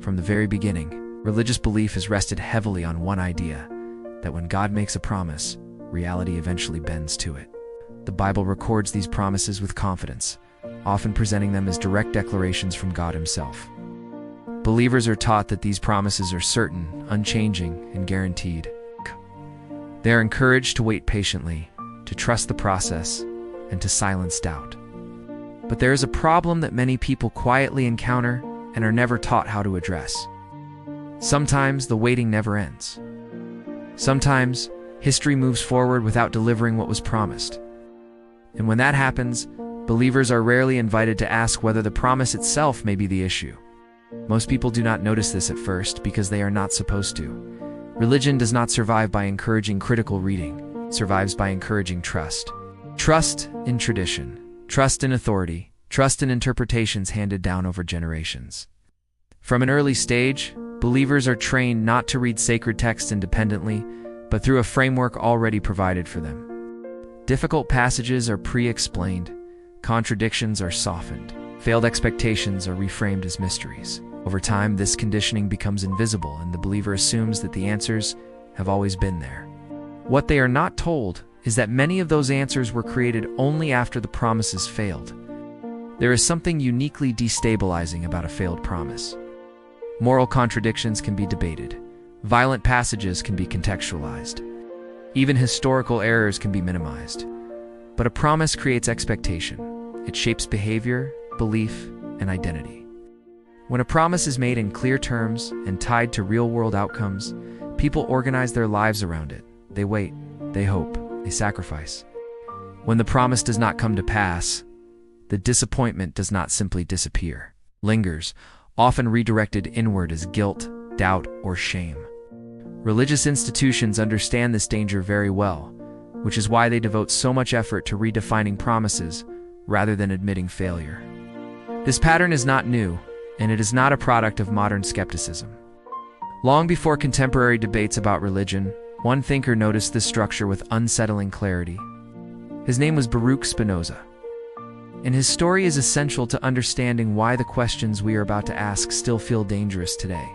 From the very beginning, religious belief has rested heavily on one idea, that when God makes a promise, reality eventually bends to it. The Bible records these promises with confidence, often presenting them as direct declarations from God Himself. Believers are taught that these promises are certain, unchanging, and guaranteed. They are encouraged to wait patiently, to trust the process, and to silence doubt. But there is a problem that many people quietly encounter and are never taught how to address. Sometimes the waiting never ends. Sometimes history moves forward without delivering what was promised. And when that happens, believers are rarely invited to ask whether the promise itself may be the issue. Most people do not notice this at first because they are not supposed to. Religion does not survive by encouraging critical reading. It survives by encouraging trust. Trust in tradition, trust in authority, trust in interpretations handed down over generations. From an early stage, believers are trained not to read sacred texts independently, but through a framework already provided for them. Difficult passages are pre-explained, contradictions are softened, failed expectations are reframed as mysteries. Over time, this conditioning becomes invisible, and the believer assumes that the answers have always been there. What they are not told is that many of those answers were created only after the promises failed. There is something uniquely destabilizing about a failed promise. Moral contradictions can be debated. Violent passages can be contextualized. Even historical errors can be minimized. But a promise creates expectation. It shapes behavior, belief, and identity. When a promise is made in clear terms and tied to real-world outcomes, people organize their lives around it. They wait, they hope, they sacrifice. When the promise does not come to pass, the disappointment does not simply disappear. Lingers, often redirected inward as guilt, doubt, or shame. Religious institutions understand this danger very well, which is why they devote so much effort to redefining promises rather than admitting failure. This pattern is not new, and it is not a product of modern skepticism. Long before contemporary debates about religion, one thinker noticed this structure with unsettling clarity. His name was Baruch Spinoza, and his story is essential to understanding why the questions we are about to ask still feel dangerous today.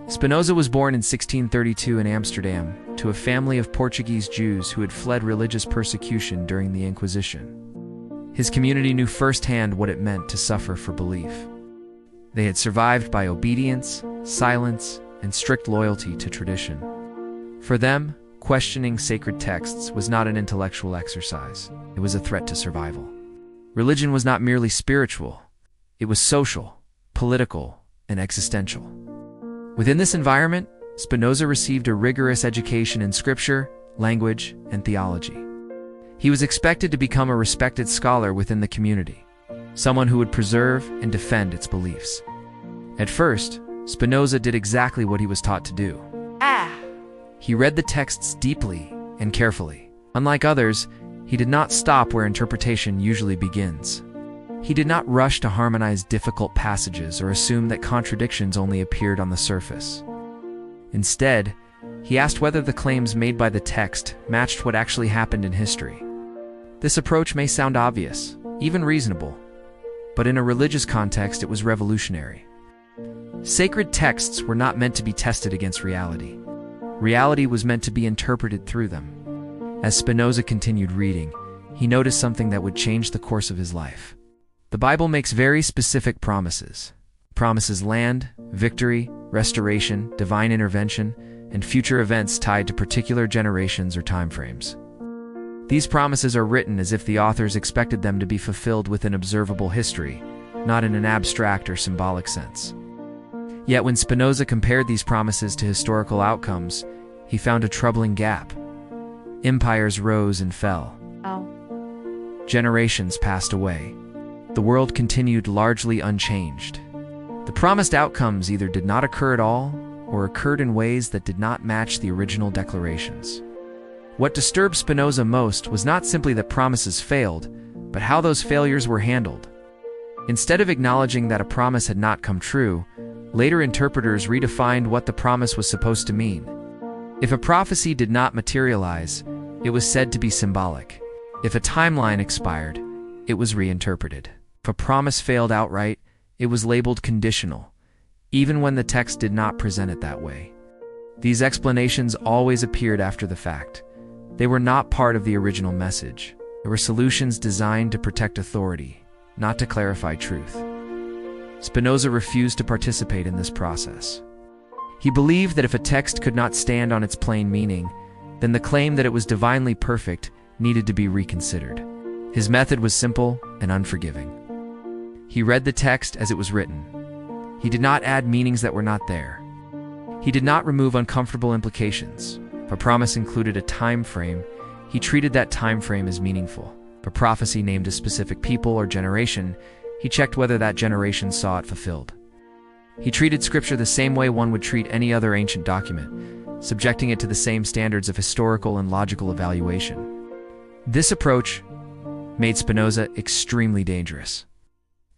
Spinoza was born in 1632 in Amsterdam to a family of Portuguese Jews who had fled religious persecution during the Inquisition. His community knew firsthand what it meant to suffer for belief. They had survived by obedience, silence, and strict loyalty to tradition. For them, questioning sacred texts was not an intellectual exercise. It was a threat to survival. Religion was not merely spiritual. It was social, political, and existential. Within this environment, Spinoza received a rigorous education in scripture, language, and theology. He was expected to become a respected scholar within the community, someone who would preserve and defend its beliefs. At first, Spinoza did exactly what he was taught to do. He read the texts deeply and carefully. Unlike others, he did not stop where interpretation usually begins. He did not rush to harmonize difficult passages or assume that contradictions only appeared on the surface. Instead, he asked whether the claims made by the text matched what actually happened in history. This approach may sound obvious, even reasonable, but in a religious context it was revolutionary. Sacred texts were not meant to be tested against reality. Reality was meant to be interpreted through them. As Spinoza continued reading, he noticed something that would change the course of his life. The Bible makes very specific promises. It promises land, victory, restoration, divine intervention, and future events tied to particular generations or timeframes. These promises are written as if the authors expected them to be fulfilled within observable history, not in an abstract or symbolic sense. Yet when Spinoza compared these promises to historical outcomes, he found a troubling gap. Empires rose and fell. Generations passed away. The world continued largely unchanged. The promised outcomes either did not occur at all or occurred in ways that did not match the original declarations. What disturbed Spinoza most was not simply that promises failed, but how those failures were handled. Instead of acknowledging that a promise had not come true, later interpreters redefined what the promise was supposed to mean. If a prophecy did not materialize, it was said to be symbolic. If a timeline expired, it was reinterpreted. If a promise failed outright, it was labeled conditional, even when the text did not present it that way. These explanations always appeared after the fact. They were not part of the original message. They were solutions designed to protect authority, not to clarify truth. Spinoza refused to participate in this process. He believed that if a text could not stand on its plain meaning, then the claim that it was divinely perfect needed to be reconsidered. His method was simple and unforgiving. He read the text as it was written. He did not add meanings that were not there. He did not remove uncomfortable implications. If a promise included a time frame, he treated that time frame as meaningful. If a prophecy named a specific people or generation, he checked whether that generation saw it fulfilled. He treated Scripture the same way one would treat any other ancient document, subjecting it to the same standards of historical and logical evaluation. This approach made Spinoza extremely dangerous.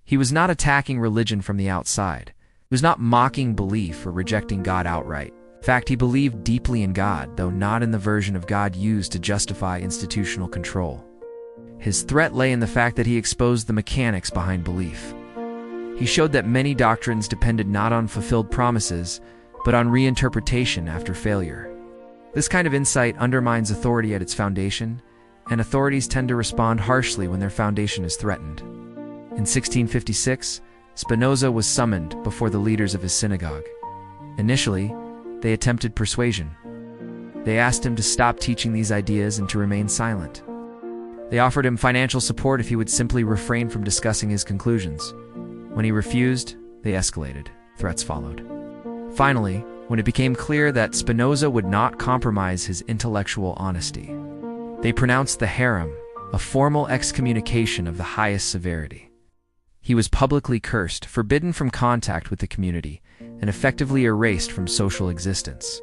He was not attacking religion from the outside. He was not mocking belief or rejecting God outright. In fact, he believed deeply in God, though not in the version of God used to justify institutional control. His threat lay in the fact that he exposed the mechanics behind belief. He showed that many doctrines depended not on fulfilled promises, but on reinterpretation after failure. This kind of insight undermines authority at its foundation, and authorities tend to respond harshly when their foundation is threatened. In 1656, Spinoza was summoned before the leaders of his synagogue. Initially, they attempted persuasion. They asked him to stop teaching these ideas and to remain silent. They offered him financial support if he would simply refrain from discussing his conclusions. When he refused, they escalated. Threats followed. Finally, when it became clear that Spinoza would not compromise his intellectual honesty, they pronounced the herem, a formal excommunication of the highest severity. He was publicly cursed, forbidden from contact with the community, and effectively erased from social existence.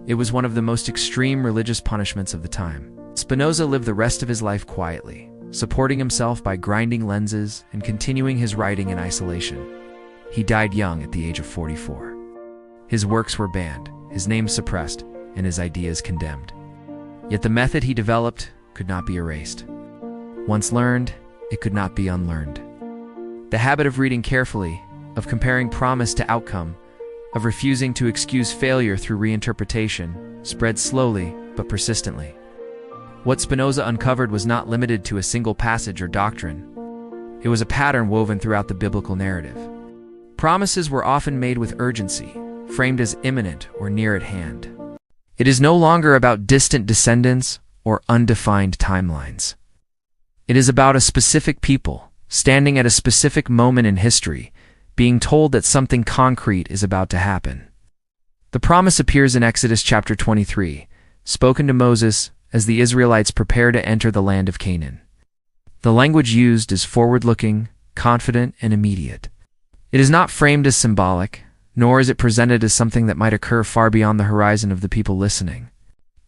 It was one of the most extreme religious punishments of the time. Spinoza lived the rest of his life quietly, supporting himself by grinding lenses and continuing his writing in isolation. He died young at the age of 44. His works were banned, his name suppressed, and his ideas condemned. Yet the method he developed could not be erased. Once learned, it could not be unlearned. The habit of reading carefully, of comparing promise to outcome, of refusing to excuse failure through reinterpretation, spread slowly but persistently. What Spinoza uncovered was not limited to a single passage or doctrine. It was a pattern woven throughout the biblical narrative. Promises were often made with urgency, framed as imminent or near at hand. It is no longer about distant descendants or undefined timelines. It is about a specific people, standing at a specific moment in history, being told that something concrete is about to happen. The promise appears in Exodus chapter 23, spoken to Moses as the Israelites prepare to enter the land of Canaan. The language used is forward-looking, confident, and immediate. It is not framed as symbolic, nor is it presented as something that might occur far beyond the horizon of the people listening.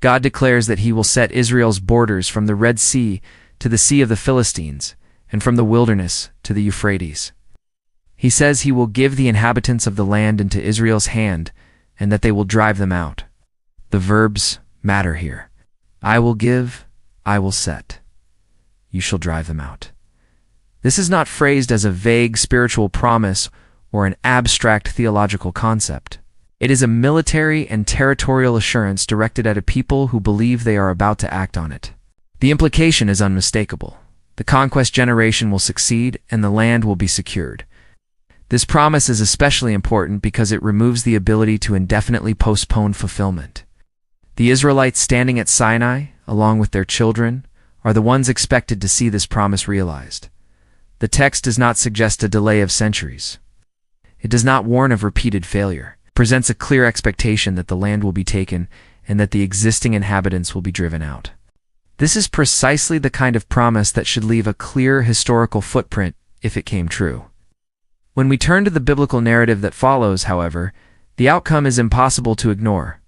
God declares that he will set Israel's borders from the Red Sea to the Sea of the Philistines, and from the wilderness to the Euphrates. He says he will give the inhabitants of the land into Israel's hand, and that they will drive them out. The verbs matter here. I will give, I will set. You shall drive them out. This is not phrased as a vague spiritual promise or an abstract theological concept. It is a military and territorial assurance directed at a people who believe they are about to act on it. The implication is unmistakable. The conquest generation will succeed and the land will be secured. This promise is especially important because it removes the ability to indefinitely postpone fulfillment. The Israelites standing at Sinai, along with their children, are the ones expected to see this promise realized. The text does not suggest a delay of centuries. It does not warn of repeated failure. It presents a clear expectation that the land will be taken and that the existing inhabitants will be driven out. This is precisely the kind of promise that should leave a clear historical footprint if it came true. When we turn to the biblical narrative that follows, however, the outcome is impossible to ignore.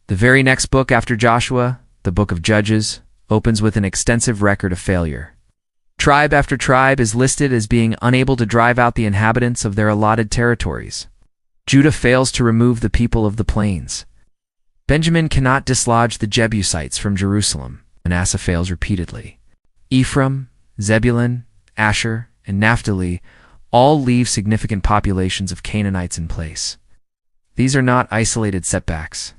The very next book after Joshua, the book of Judges, opens with an extensive record of failure. Tribe after tribe is listed as being unable to drive out the inhabitants of their allotted territories. Judah fails to remove the people of the plains. Benjamin cannot dislodge the Jebusites from Jerusalem. Manasseh fails repeatedly. Ephraim, Zebulun, Asher, and Naphtali all leave significant populations of Canaanites in place. These are not isolated setbacks.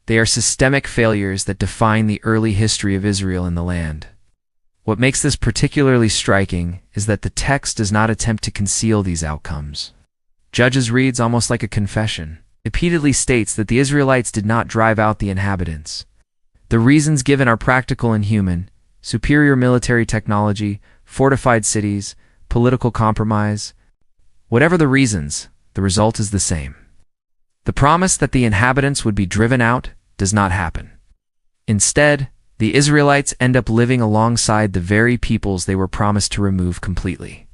They are systemic failures that define the early history of Israel in the land. What makes this particularly striking is that the text does not attempt to conceal these outcomes. Judges reads almost like a confession. It repeatedly states that the Israelites did not drive out the inhabitants. The reasons given are practical and human: superior military technology, fortified cities, political compromise. Whatever the reasons, the result is the same. The promise that the inhabitants would be driven out does not happen. Instead, the Israelites end up living alongside the very peoples they were promised to remove completely.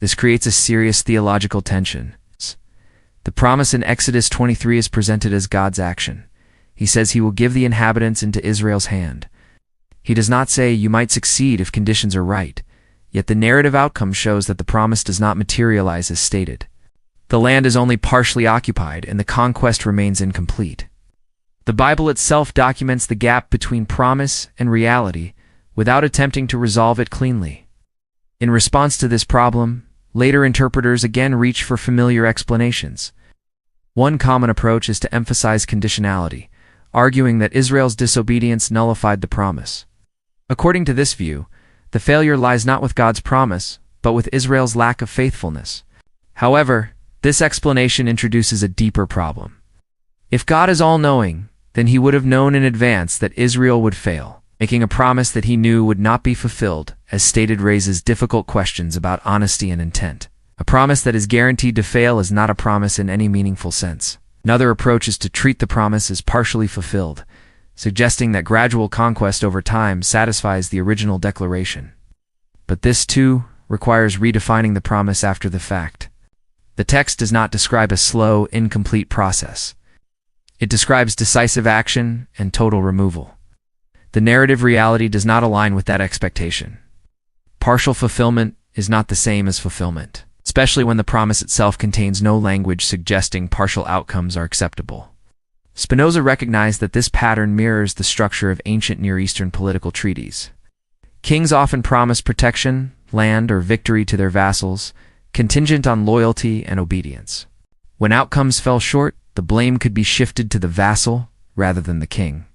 This creates a serious theological tension. The promise in Exodus 23 is presented as God's action. He says he will give the inhabitants into Israel's hand. He does not say you might succeed if conditions are right, yet the narrative outcome shows that the promise does not materialize as stated. The land is only partially occupied, and the conquest remains incomplete. The Bible itself documents the gap between promise and reality without attempting to resolve it cleanly. In response to this problem, later interpreters again reach for familiar explanations. One common approach is to emphasize conditionality, arguing that Israel's disobedience nullified the promise. According to this view, the failure lies not with God's promise, but with Israel's lack of faithfulness. However, this explanation introduces a deeper problem. If God is all-knowing, then he would have known in advance that Israel would fail. Making a promise that he knew would not be fulfilled, as stated, raises difficult questions about honesty and intent. A promise that is guaranteed to fail is not a promise in any meaningful sense. Another approach is to treat the promise as partially fulfilled, suggesting that gradual conquest over time satisfies the original declaration. But this, too, requires redefining the promise after the fact. The text does not describe a slow, incomplete process. It describes decisive action and total removal. The narrative reality does not align with that expectation. Partial fulfillment is not the same as fulfillment, especially when the promise itself contains no language suggesting partial outcomes are acceptable. Spinoza recognized that this pattern mirrors the structure of ancient Near Eastern political treaties. Kings often promise protection, land, or victory to their vassals, contingent on loyalty and obedience. When outcomes fell short, the blame could be shifted to the vassal rather than the king.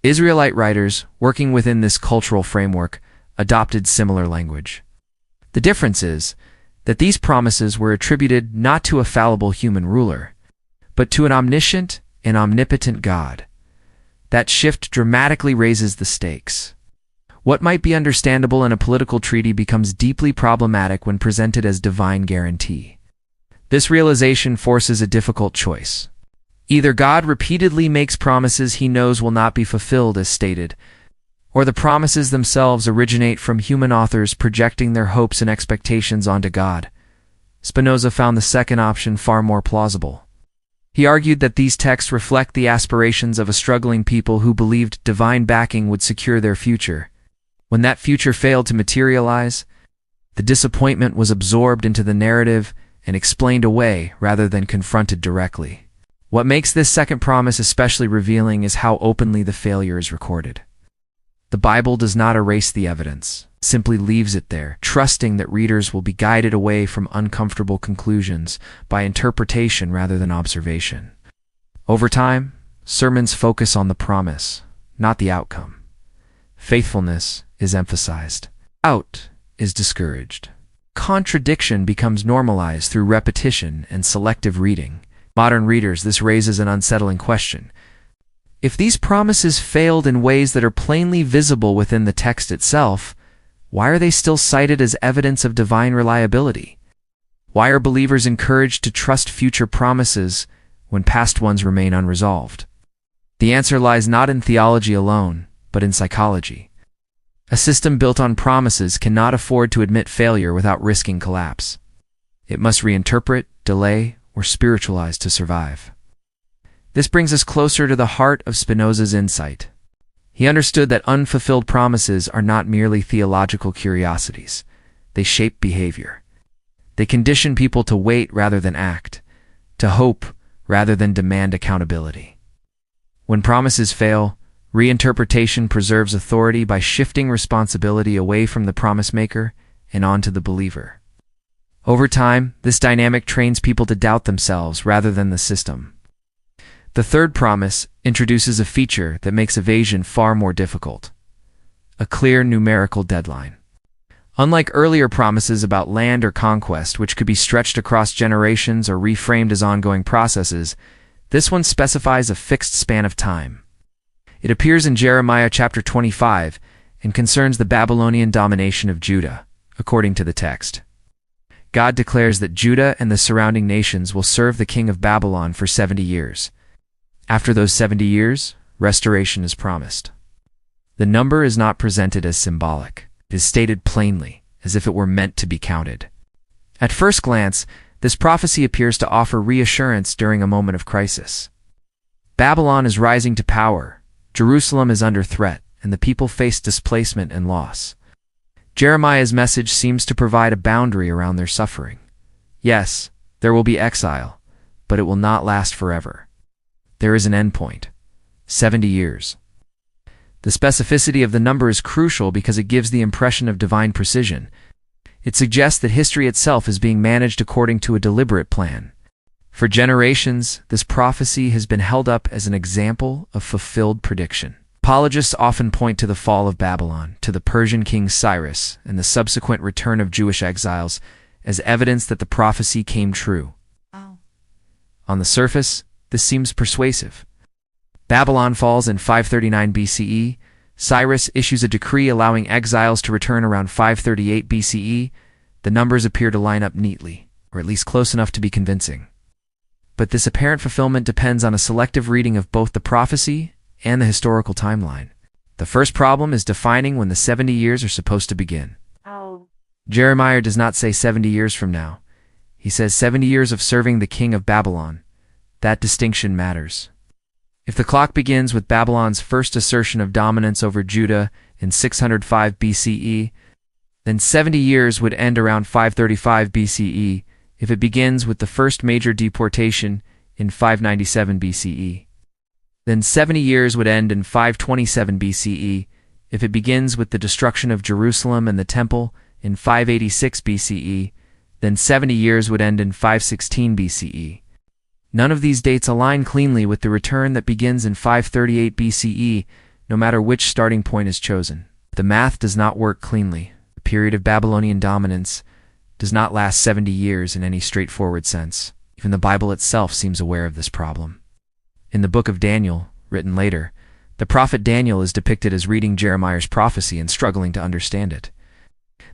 Israelite writers, working within this cultural framework, adopted similar language. The difference is that these promises were attributed not to a fallible human ruler, but to an omniscient and omnipotent God. That shift dramatically raises the stakes. What might be understandable in a political treaty becomes deeply problematic when presented as divine guarantee. This realization forces a difficult choice. Either God repeatedly makes promises he knows will not be fulfilled as stated, or the promises themselves originate from human authors projecting their hopes and expectations onto God. Spinoza found the second option far more plausible. He argued that these texts reflect the aspirations of a struggling people who believed divine backing would secure their future. When that future failed to materialize, the disappointment was absorbed into the narrative and explained away rather than confronted directly. What makes this second promise especially revealing is how openly the failure is recorded. The Bible does not erase the evidence, simply leaves it there, trusting that readers will be guided away from uncomfortable conclusions by interpretation rather than observation. Over time, sermons focus on the promise, not the outcome. Faithfulness is emphasized. Doubt is discouraged. Contradiction becomes normalized through repetition and selective reading. Modern readers, this raises an unsettling question. If these promises failed in ways that are plainly visible within the text itself, why are they still cited as evidence of divine reliability? Why are believers encouraged to trust future promises when past ones remain unresolved? The answer lies not in theology alone, but in psychology. A system built on promises cannot afford to admit failure without risking collapse. It must reinterpret, delay, or spiritualize to survive. This brings us closer to the heart of Spinoza's insight. He understood that unfulfilled promises are not merely theological curiosities. They shape behavior. They condition people to wait rather than act, to hope rather than demand accountability. When promises fail, reinterpretation preserves authority by shifting responsibility away from the promise maker and onto the believer. Over time, this dynamic trains people to doubt themselves rather than the system. The third promise introduces a feature that makes evasion far more difficult: a clear numerical deadline. Unlike earlier promises about land or conquest, which could be stretched across generations or reframed as ongoing processes, this one specifies a fixed span of time. It appears in Jeremiah chapter 25 and concerns the Babylonian domination of Judah, according to the text. God declares that Judah and the surrounding nations will serve the king of Babylon for 70 years. After those 70 years, restoration is promised. The number is not presented as symbolic. It is stated plainly, as if it were meant to be counted. At first glance, this prophecy appears to offer reassurance during a moment of crisis. Babylon is rising to power, Jerusalem is under threat, and the people face displacement and loss. Jeremiah's message seems to provide a boundary around their suffering. Yes, there will be exile, but it will not last forever. There is an endpoint: 70 years. The specificity of the number is crucial because it gives the impression of divine precision. It suggests that history itself is being managed according to a deliberate plan. For generations, this prophecy has been held up as an example of fulfilled prediction. Apologists often point to the fall of Babylon, to the Persian king Cyrus, and the subsequent return of Jewish exiles as evidence that the prophecy came true. On the surface, this seems persuasive. Babylon falls in 539 BCE. Cyrus issues a decree allowing exiles to return around 538 BCE. The numbers appear to line up neatly, or at least close enough to be convincing. But this apparent fulfillment depends on a selective reading of both the prophecy and the historical timeline. The first problem is defining when the 70 years are supposed to begin. Jeremiah does not say 70 years from now. He says 70 years of serving the king of Babylon. That distinction matters. If the clock begins with Babylon's first assertion of dominance over Judah in 605 BCE, then 70 years would end around 535 BCE if it begins with the first major deportation in 597 BCE. Then 70 years would end in 527 BCE if it begins with the destruction of Jerusalem and the Temple in 586 BCE. Then 70 years would end in 516 BCE. None of these dates align cleanly with the return that begins in 538 BCE, no matter which starting point is chosen. The math does not work cleanly. The period of Babylonian dominance does not last 70 years in any straightforward sense. Even the Bible itself seems aware of this problem. In the book of Daniel, written later, the prophet Daniel is depicted as reading Jeremiah's prophecy and struggling to understand it.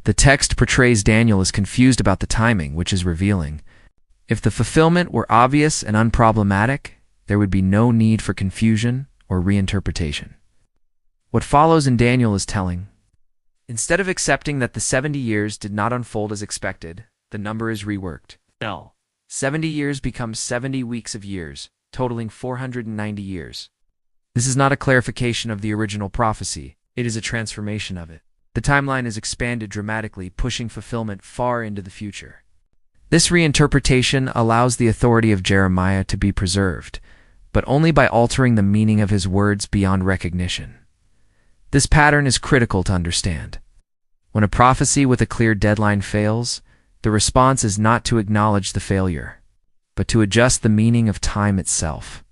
The text portrays Daniel as confused about the timing, which is revealing. If the fulfillment were obvious and unproblematic, there would be no need for confusion or reinterpretation. What follows in Daniel is telling. Instead of accepting that the 70 years did not unfold as expected, the number is reworked. 70 years becomes 70 weeks of years, totaling 490 years. This is not a clarification of the original prophecy, it is a transformation of it. The timeline is expanded dramatically, pushing fulfillment far into the future. This reinterpretation allows the authority of Jeremiah to be preserved, but only by altering the meaning of his words beyond recognition. This pattern is critical to understand. When a prophecy with a clear deadline fails, the response is not to acknowledge the failure, but to adjust the meaning of time itself.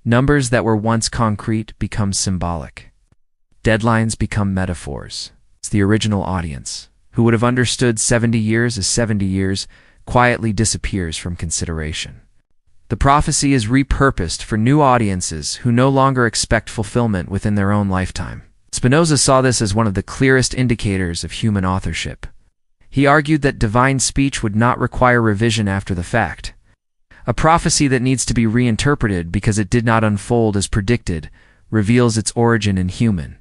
Numbers that were once concrete become symbolic. Deadlines become metaphors. It's the original audience, who would have understood 70 years as 70 years, quietly disappears from consideration. The prophecy is repurposed for new audiences who no longer expect fulfillment within their own lifetime. Spinoza saw this as one of the clearest indicators of human authorship. He argued that divine speech would not require revision after the fact. A prophecy that needs to be reinterpreted because it did not unfold as predicted reveals its origin in human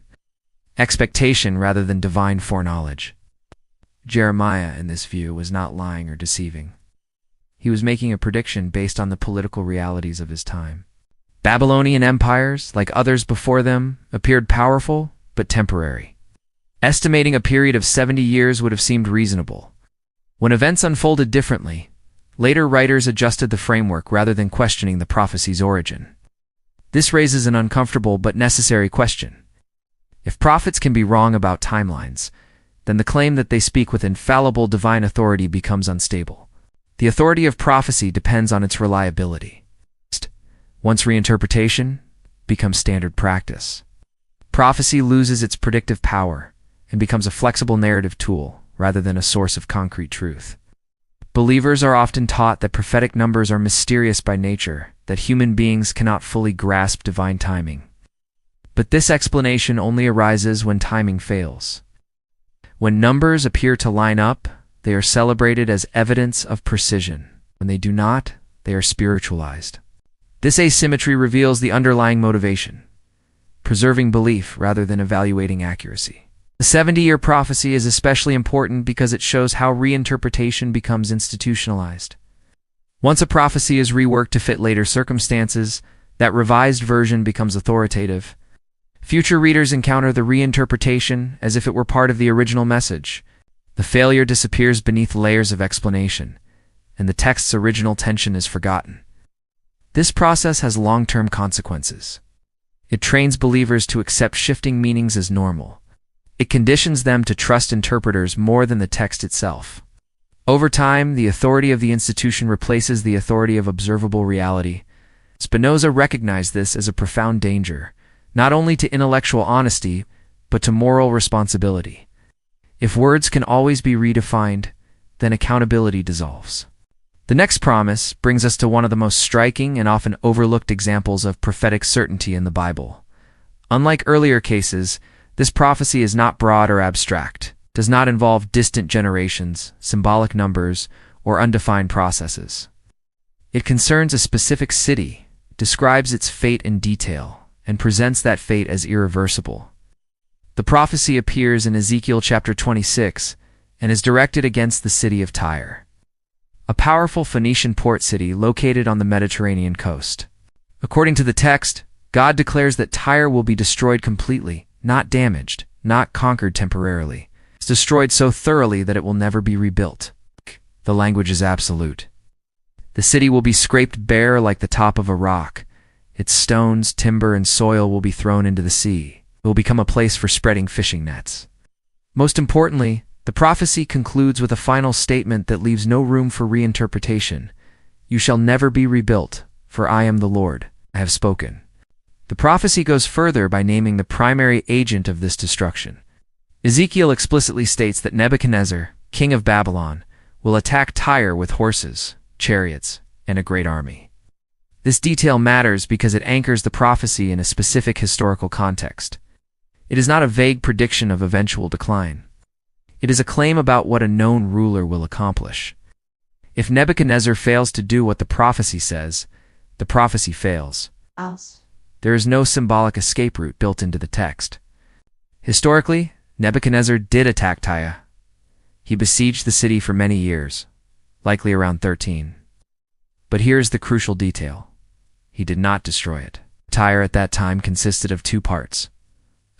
expectation rather than divine foreknowledge. Jeremiah, in this view, was not lying or deceiving. He was making a prediction based on the political realities of his time. Babylonian empires, like others before them, appeared powerful but temporary. Estimating a period of 70 years would have seemed reasonable. When events unfolded differently, later writers adjusted the framework rather than questioning the prophecy's origin. This raises an uncomfortable but necessary question. If prophets can be wrong about timelines, then the claim that they speak with infallible divine authority becomes unstable. The authority of prophecy depends on its reliability. Once reinterpretation becomes standard practice, prophecy loses its predictive power and becomes a flexible narrative tool rather than a source of concrete truth. Believers are often taught that prophetic numbers are mysterious by nature, that human beings cannot fully grasp divine timing. But this explanation only arises when timing fails. When numbers appear to line up, they are celebrated as evidence of precision. When they do not, they are spiritualized. This asymmetry reveals the underlying motivation: preserving belief rather than evaluating accuracy. The 70-year prophecy is especially important because it shows how reinterpretation becomes institutionalized. Once a prophecy is reworked to fit later circumstances, that revised version becomes authoritative. Future readers encounter the reinterpretation as if it were part of the original message. The failure disappears beneath layers of explanation, and the text's original tension is forgotten. This process has long-term consequences. It trains believers to accept shifting meanings as normal. It conditions them to trust interpreters more than the text itself. Over time, the authority of the institution replaces the authority of observable reality. Spinoza recognized this as a profound danger, not only to intellectual honesty, but to moral responsibility. If words can always be redefined, then accountability dissolves. The next promise brings us to one of the most striking and often overlooked examples of prophetic certainty in the Bible. Unlike earlier cases, this prophecy is not broad or abstract, does not involve distant generations, symbolic numbers, or undefined processes. It concerns a specific city, describes its fate in detail, and presents that fate as irreversible. The prophecy appears in Ezekiel chapter 26 and is directed against the city of Tyre, a powerful Phoenician port city located on the Mediterranean coast. According to the text, God declares that Tyre will be destroyed completely, not damaged, not conquered temporarily. It's destroyed so thoroughly that it will never be rebuilt. The language is absolute. The city will be scraped bare like the top of a rock. Its stones, timber, and soil will be thrown into the sea. It will become a place for spreading fishing nets. Most importantly, the prophecy concludes with a final statement that leaves no room for reinterpretation. You shall never be rebuilt, for I am the Lord. I have spoken. The prophecy goes further by naming the primary agent of this destruction. Ezekiel explicitly states that Nebuchadnezzar, king of Babylon, will attack Tyre with horses, chariots, and a great army. This detail matters because it anchors the prophecy in a specific historical context. It is not a vague prediction of eventual decline. It is a claim about what a known ruler will accomplish. If Nebuchadnezzar fails to do what the prophecy says, the prophecy fails. There is no symbolic escape route built into the text. Historically, Nebuchadnezzar did attack Tyre. He besieged the city for many years, likely around 13. But here's the crucial detail. He did not destroy it. Tyre at that time consisted of two parts: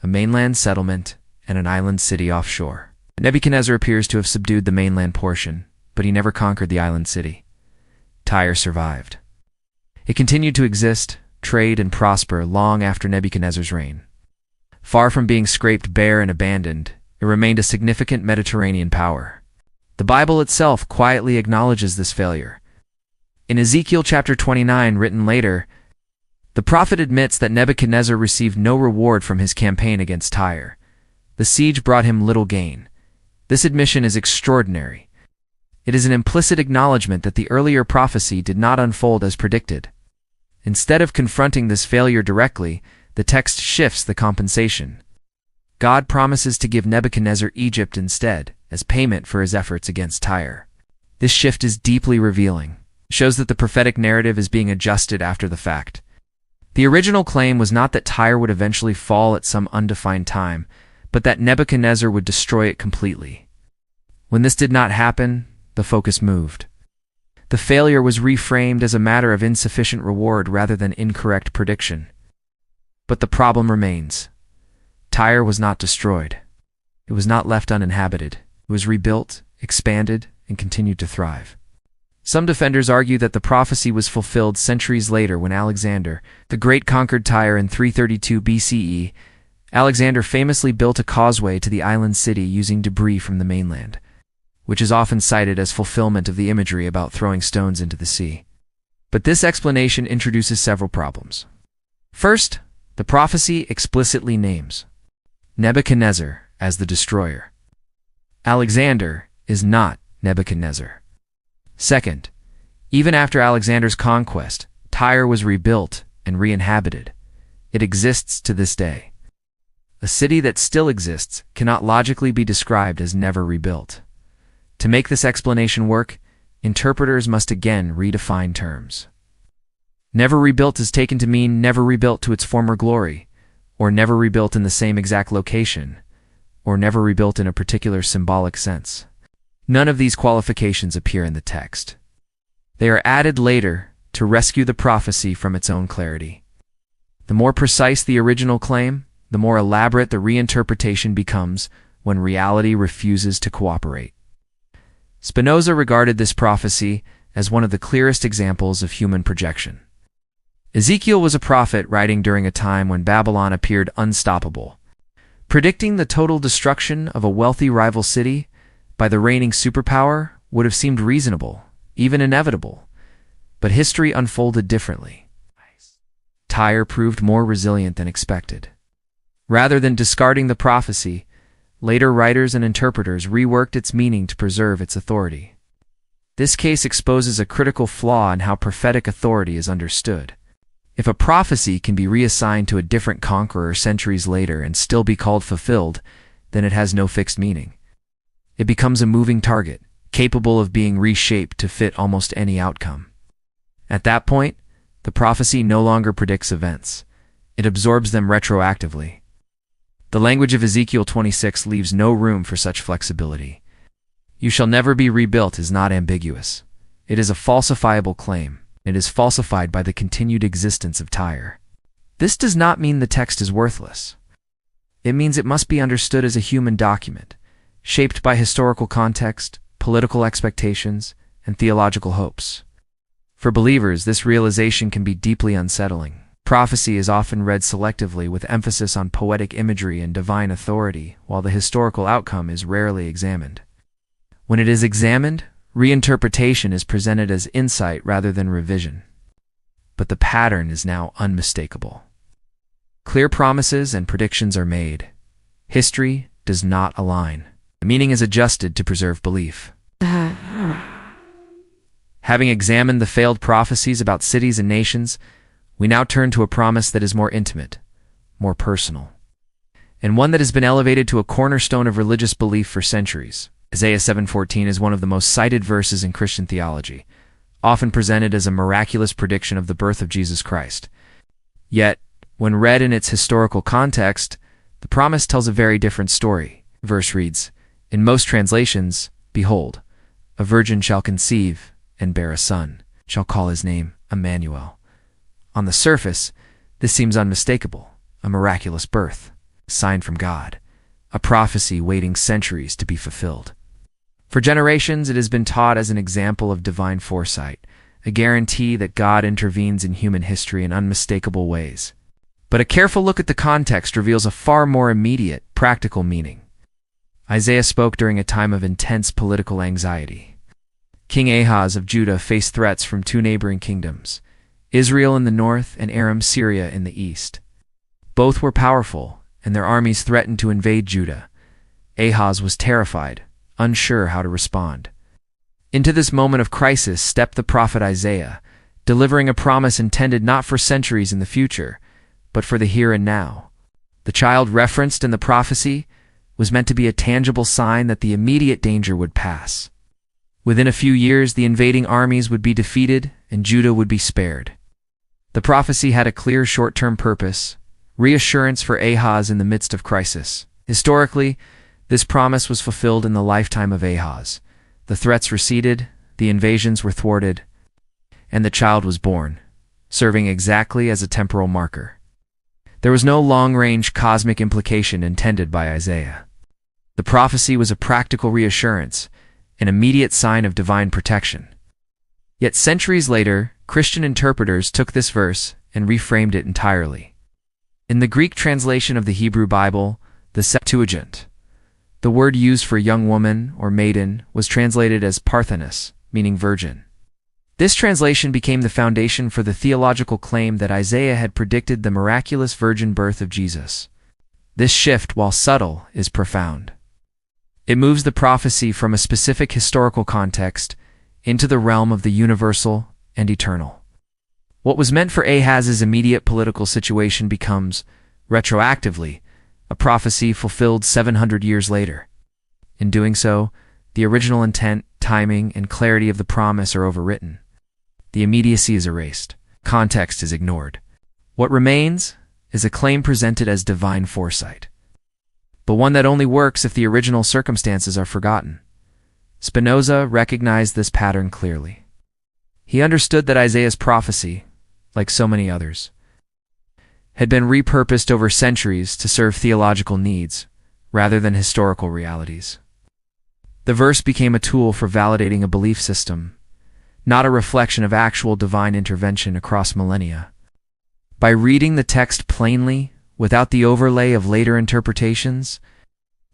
a mainland settlement and an island city offshore. Nebuchadnezzar appears to have subdued the mainland portion, but he never conquered the island city. Tyre survived. It continued to exist, trade, and prosper long after Nebuchadnezzar's reign. Far from being scraped bare and abandoned, it remained a significant Mediterranean power. The Bible itself quietly acknowledges this failure. In Ezekiel chapter 29, written later, the prophet admits that Nebuchadnezzar received no reward from his campaign against Tyre. The siege brought him little gain. This admission is extraordinary. It is an implicit acknowledgement that the earlier prophecy did not unfold as predicted. Instead of confronting this failure directly, the text shifts the compensation. God promises to give Nebuchadnezzar Egypt instead, as payment for his efforts against Tyre. This shift is deeply revealing. It shows that the prophetic narrative is being adjusted after the fact. The original claim was not that Tyre would eventually fall at some undefined time, but that Nebuchadnezzar would destroy it completely. When this did not happen, the focus moved. The failure was reframed as a matter of insufficient reward rather than incorrect prediction. But the problem remains. Tyre was not destroyed. It was not left uninhabited. It was rebuilt, expanded, and continued to thrive. Some defenders argue that the prophecy was fulfilled centuries later when Alexander the Great conquered Tyre in 332 BCE. Alexander famously built a causeway to the island city using debris from the mainland, which is often cited as fulfillment of the imagery about throwing stones into the sea. But this explanation introduces several problems. First, the prophecy explicitly names Nebuchadnezzar as the destroyer. Alexander is not Nebuchadnezzar. Second, even after Alexander's conquest, Tyre was rebuilt and re-inhabited. It exists to this day. A city that still exists cannot logically be described as never rebuilt. To make this explanation work, interpreters must again redefine terms. Never rebuilt is taken to mean never rebuilt to its former glory, or never rebuilt in the same exact location, or never rebuilt in a particular symbolic sense. None of these qualifications appear in the text. They are added later to rescue the prophecy from its own clarity. The more precise the original claim, the more elaborate the reinterpretation becomes when reality refuses to cooperate. Spinoza regarded this prophecy as one of the clearest examples of human projection. Ezekiel was a prophet writing during a time when Babylon appeared unstoppable. Predicting the total destruction of a wealthy rival city by the reigning superpower would have seemed reasonable, even inevitable, but history unfolded differently. Tyre proved more resilient than expected. Rather than discarding the prophecy, later writers and interpreters reworked its meaning to preserve its authority. This case exposes a critical flaw in how prophetic authority is understood. If a prophecy can be reassigned to a different conqueror centuries later and still be called fulfilled, then it has no fixed meaning. It becomes a moving target, capable of being reshaped to fit almost any outcome. At that point, the prophecy no longer predicts events. It absorbs them retroactively. The language of Ezekiel 26 leaves no room for such flexibility. "You shall never be rebuilt" is not ambiguous. It is a falsifiable claim. It is falsified by the continued existence of Tyre. This does not mean the text is worthless. It means it must be understood as a human document, shaped by historical context, political expectations, and theological hopes. For believers, this realization can be deeply unsettling. Prophecy is often read selectively with emphasis on poetic imagery and divine authority, while the historical outcome is rarely examined. When it is examined, reinterpretation is presented as insight rather than revision. But the pattern is now unmistakable. Clear promises and predictions are made. History does not align. The meaning is adjusted to preserve belief. Having examined the failed prophecies about cities and nations, we now turn to a promise that is more intimate, more personal, and one that has been elevated to a cornerstone of religious belief for centuries. Isaiah 7:14 is one of the most cited verses in Christian theology, often presented as a miraculous prediction of the birth of Jesus Christ. Yet, when read in its historical context, the promise tells a very different story. The verse reads, in most translations, "Behold, a virgin shall conceive and bear a son, shall call his name Emmanuel." On the surface, this seems unmistakable, a miraculous birth, a sign from God, a prophecy waiting centuries to be fulfilled. For generations, it has been taught as an example of divine foresight, a guarantee that God intervenes in human history in unmistakable ways. But a careful look at the context reveals a far more immediate, practical meaning. Isaiah spoke during a time of intense political anxiety. King Ahaz of Judah faced threats from two neighboring kingdoms, Israel in the north and Aram, Syria in the east. Both were powerful, and their armies threatened to invade Judah. Ahaz was terrified, unsure how to respond. Into this moment of crisis stepped the prophet Isaiah, delivering a promise intended not for centuries in the future, but for the here and now. The child referenced in the prophecy was meant to be a tangible sign that the immediate danger would pass. Within a few years, the invading armies would be defeated and Judah would be spared. The prophecy had a clear short-term purpose, reassurance for Ahaz in the midst of crisis. Historically, this promise was fulfilled in the lifetime of Ahaz. The threats receded, the invasions were thwarted, and the child was born, serving exactly as a temporal marker. There was no long-range cosmic implication intended by Isaiah. The prophecy was a practical reassurance, an immediate sign of divine protection. Yet centuries later, Christian interpreters took this verse and reframed it entirely. In the Greek translation of the Hebrew Bible, the Septuagint, the word used for young woman or maiden was translated as Parthenos, meaning virgin. This translation became the foundation for the theological claim that Isaiah had predicted the miraculous virgin birth of Jesus. This shift, while subtle, is profound. It moves the prophecy from a specific historical context into the realm of the universal and eternal. What was meant for Ahaz's immediate political situation becomes, retroactively, a prophecy fulfilled 700 years later. In doing so, the original intent, timing, and clarity of the promise are overwritten. The immediacy is erased. Context is ignored. What remains is a claim presented as divine foresight, but one that only works if the original circumstances are forgotten. Spinoza recognized this pattern clearly. He understood that Isaiah's prophecy, like so many others, had been repurposed over centuries to serve theological needs rather than historical realities. The verse became a tool for validating a belief system, not a reflection of actual divine intervention across millennia. By reading the text plainly, without the overlay of later interpretations,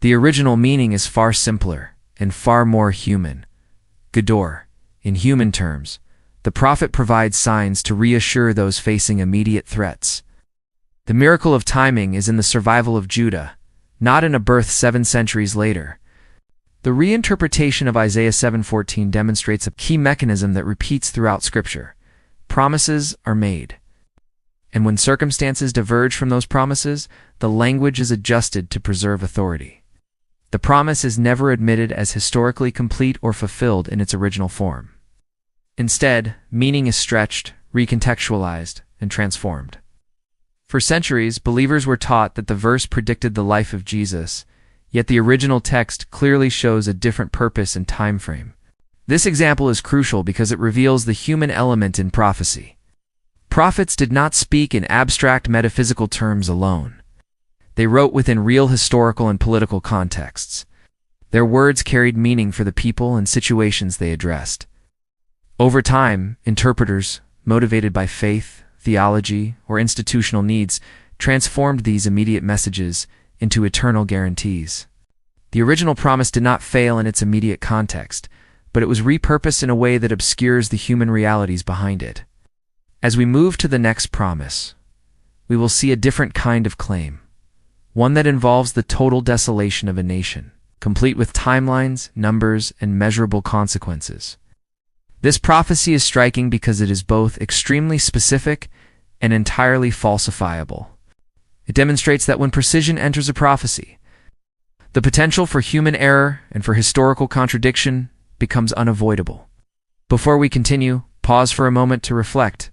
the original meaning is far simpler and far more human. Gador, in human terms, the prophet provides signs to reassure those facing immediate threats. The miracle of timing is in the survival of Judah, not in a birth 7 centuries later. The reinterpretation of Isaiah 7:14 demonstrates a key mechanism that repeats throughout Scripture. Promises are made, and when circumstances diverge from those promises, the language is adjusted to preserve authority. The promise is never admitted as historically complete or fulfilled in its original form. Instead, meaning is stretched, recontextualized, and transformed. For centuries, believers were taught that the verse predicted the life of Jesus, yet the original text clearly shows a different purpose and time frame. This example is crucial because it reveals the human element in prophecy. Prophets did not speak in abstract metaphysical terms alone. They wrote within real historical and political contexts. Their words carried meaning for the people and situations they addressed. Over time, interpreters, motivated by faith, theology, or institutional needs, transformed these immediate messages into eternal guarantees. The original promise did not fail in its immediate context, but it was repurposed in a way that obscures the human realities behind it. As we move to the next promise, we will see a different kind of claim, one that involves the total desolation of a nation, complete with timelines, numbers, and measurable consequences. This prophecy is striking because it is both extremely specific and entirely falsifiable. It demonstrates that when precision enters a prophecy, the potential for human error and for historical contradiction becomes unavoidable. Before we continue, pause for a moment to reflect.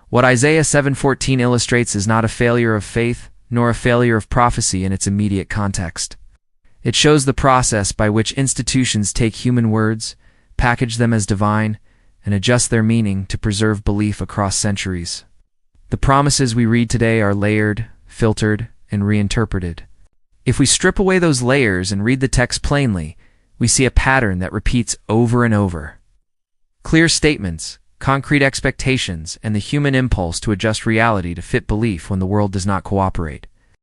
What Isaiah 7:14 illustrates is not a failure of faith, nor a failure of prophecy in its immediate context. It shows the process by which institutions take human words, package them as divine, and adjust their meaning to preserve belief across centuries. The promises we read today are layered, filtered, and reinterpreted. If we strip away those layers and read the text plainly, we see a pattern that repeats over and over. Clear statements, concrete expectations, and the human impulse to adjust reality to fit belief when the world does not cooperate.